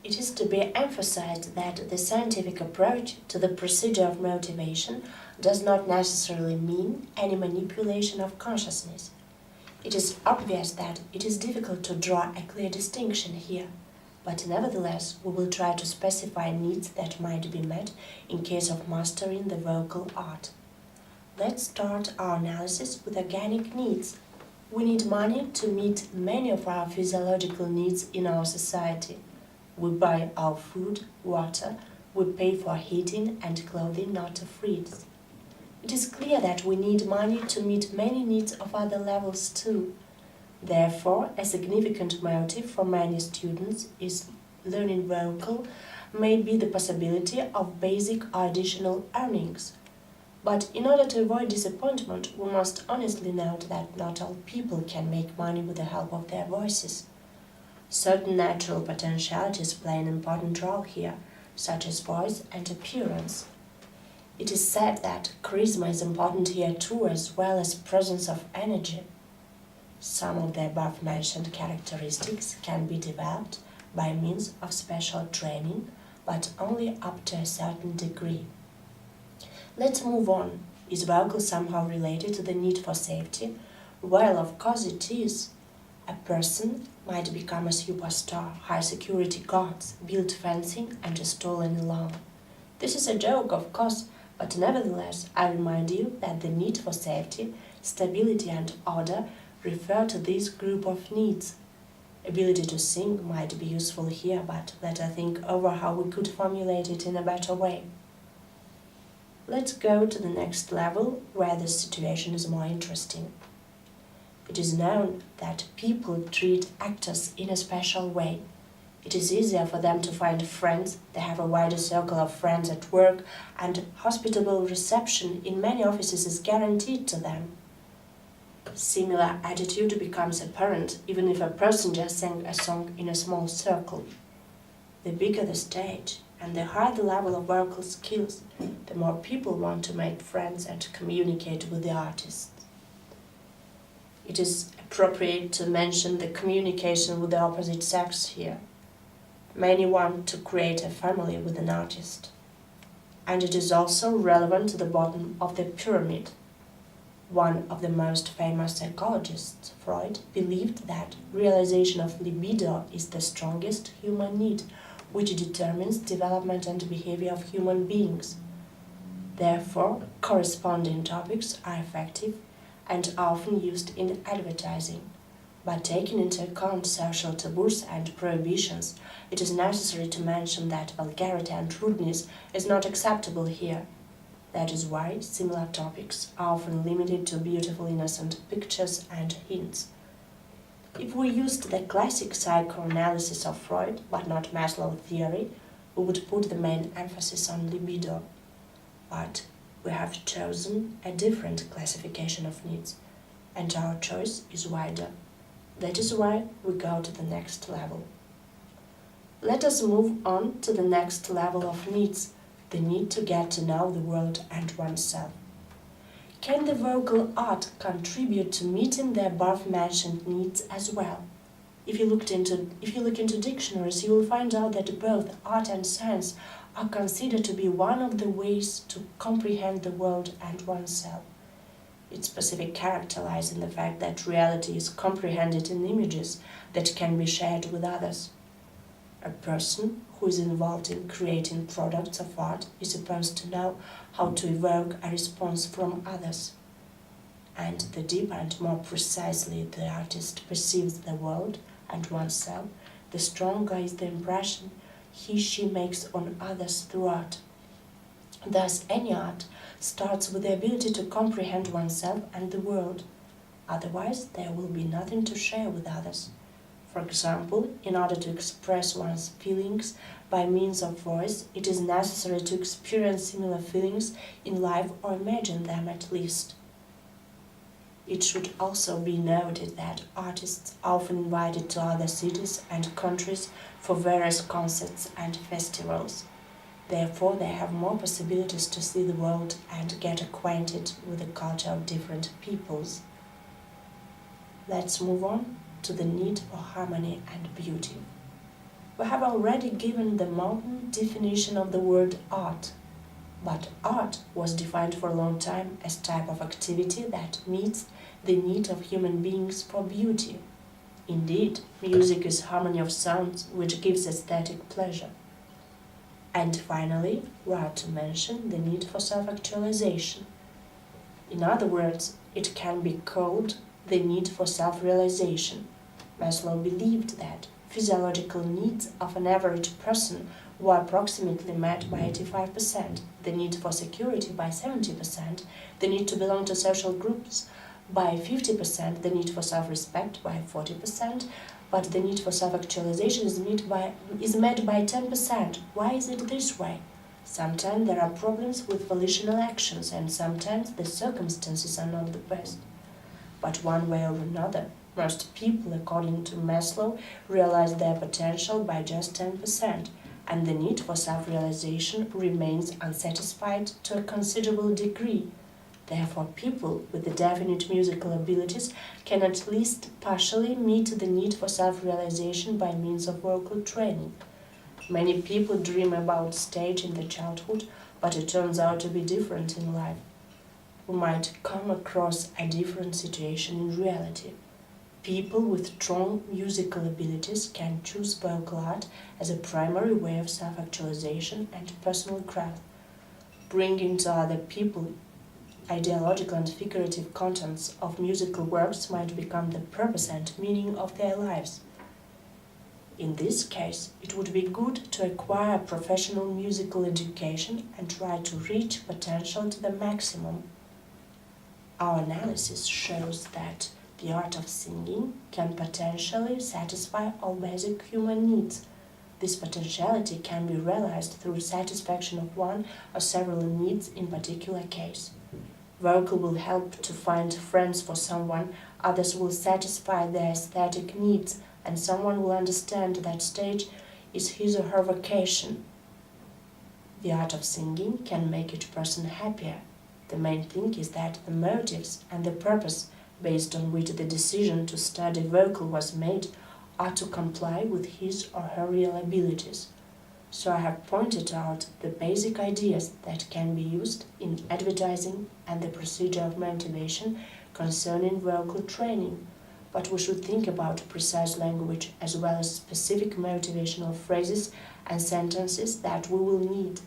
It is to be emphasized that the scientific approach to the procedure of motivation does not necessarily mean any manipulation of consciousness. It is obvious that it is difficult to draw a clear distinction here, but nevertheless we will try to specify needs that might be met in case of mastering the vocal art. Let's start our analysis with organic needs. We need money to meet many of our physiological needs in our society. We buy our food, water, we pay for heating and clothing, not to freeze. It is clear that we need money to meet many needs of other levels too. Therefore, a significant motive for many students is learning vocal may be the possibility of basic or additional earnings. But in order to avoid disappointment, we must honestly note that not all people can make money with the help of their voices. Certain natural potentialities play an important role here, such as voice and appearance. It is said that charisma is important here too, as well as presence of energy. Some of the above-mentioned characteristics can be developed by means of special training, but only up to a certain degree. Let's move on. Is vocal somehow related to the need for safety? Well, of course it is. A person might become a superstar, hire security guards, build fencing, and install an alarm. This is a joke, of course, but nevertheless, I remind you that the need for safety, stability, and order refer to this group of needs. Ability to sing might be useful here, but let us think over how we could formulate it in a better way. Let's go to the next level, where the situation is more interesting. It is known that people treat actors in a special way. It is easier for them to find friends, they have a wider circle of friends at work, and hospitable reception in many offices is guaranteed to them. Similar attitude becomes apparent even if a person just sang a song in a small circle. The bigger the stage and the higher the level of vocal skills, the more people want to make friends and communicate with the artist. It is appropriate to mention the communication with the opposite sex here. Many want to create a family with an artist. And it is also relevant to the bottom of the pyramid. One of the most famous psychologists, Freud, believed that realization of libido is the strongest human need, which determines development and behavior of human beings. Therefore, corresponding topics are effective and often used in advertising. But taking into account social taboos and prohibitions, it is necessary to mention that vulgarity and rudeness is not acceptable here. That is why similar topics are often limited to beautiful innocent pictures and hints. If we used the classic psychoanalysis of Freud, but not Maslow theory, we would put the main emphasis on libido. But we have chosen a different classification of needs, and our choice is wider. That is why we go to the next level. Let us move on to the next level of needs, the need to get to know the world and oneself. Can the vocal art contribute to meeting the above-mentioned needs as well? If you look into dictionaries, you will find out that both art and science are considered to be one of the ways to comprehend the world and oneself. Its specific character lies in the fact that reality is comprehended in images that can be shared with others. A person who is involved in creating products of art is supposed to know how to evoke a response from others. And the deeper and more precisely the artist perceives the world and oneself, the stronger is the impression he/she makes on others through art. Thus, any art starts with the ability to comprehend oneself and the world. Otherwise, there will be nothing to share with others. For example, in order to express one's feelings by means of voice, it is necessary to experience similar feelings in life or imagine them at least. It should also be noted that artists are often invited to other cities and countries for various concerts and festivals. Therefore, they have more possibilities to see the world and get acquainted with the culture of different peoples. Let's move on to the need for harmony and beauty. We have already given the modern definition of the word art, but art was defined for a long time as type of activity that meets the need of human beings for beauty. Indeed, music is harmony of sounds which gives aesthetic pleasure. And finally, we are to mention the need for self-actualization. In other words, it can be called the need for self-realization. Maslow believed that physiological needs of an average person were approximately met by 85%, the need for security by 70%, the need to belong to social groups by 50%, the need for self-respect by 40%, but the need for self-actualization is met by 10%. Why is it this way? Sometimes there are problems with volitional actions, and sometimes the circumstances are not the best. But one way or another, most people, according to Maslow, realize their potential by just 10%, and the need for self-realization remains unsatisfied to a considerable degree. Therefore, people with the definite musical abilities can at least partially meet the need for self-realization by means of vocal training. Many people dream about stage in their childhood, but it turns out to be different in life. We might come across a different situation in reality. People with strong musical abilities can choose vocal art as a primary way of self-actualization and personal growth. Bringing to other people ideological and figurative contents of musical works might become the purpose and meaning of their lives. In this case, it would be good to acquire a professional musical education and try to reach potential to the maximum. Our analysis shows that the art of singing can potentially satisfy all basic human needs. This potentiality can be realized through satisfaction of one or several needs in particular case. Vocal will help to find friends for someone, others will satisfy their aesthetic needs, and someone will understand that stage is his or her vocation. The art of singing can make each person happier. The main thing is that the motives and the purpose based on which the decision to study vocal was made are to comply with his or her real abilities. So I have pointed out the basic ideas that can be used in advertising and the procedure of motivation concerning vocal training, but we should think about precise language as well as specific motivational phrases and sentences that we will need.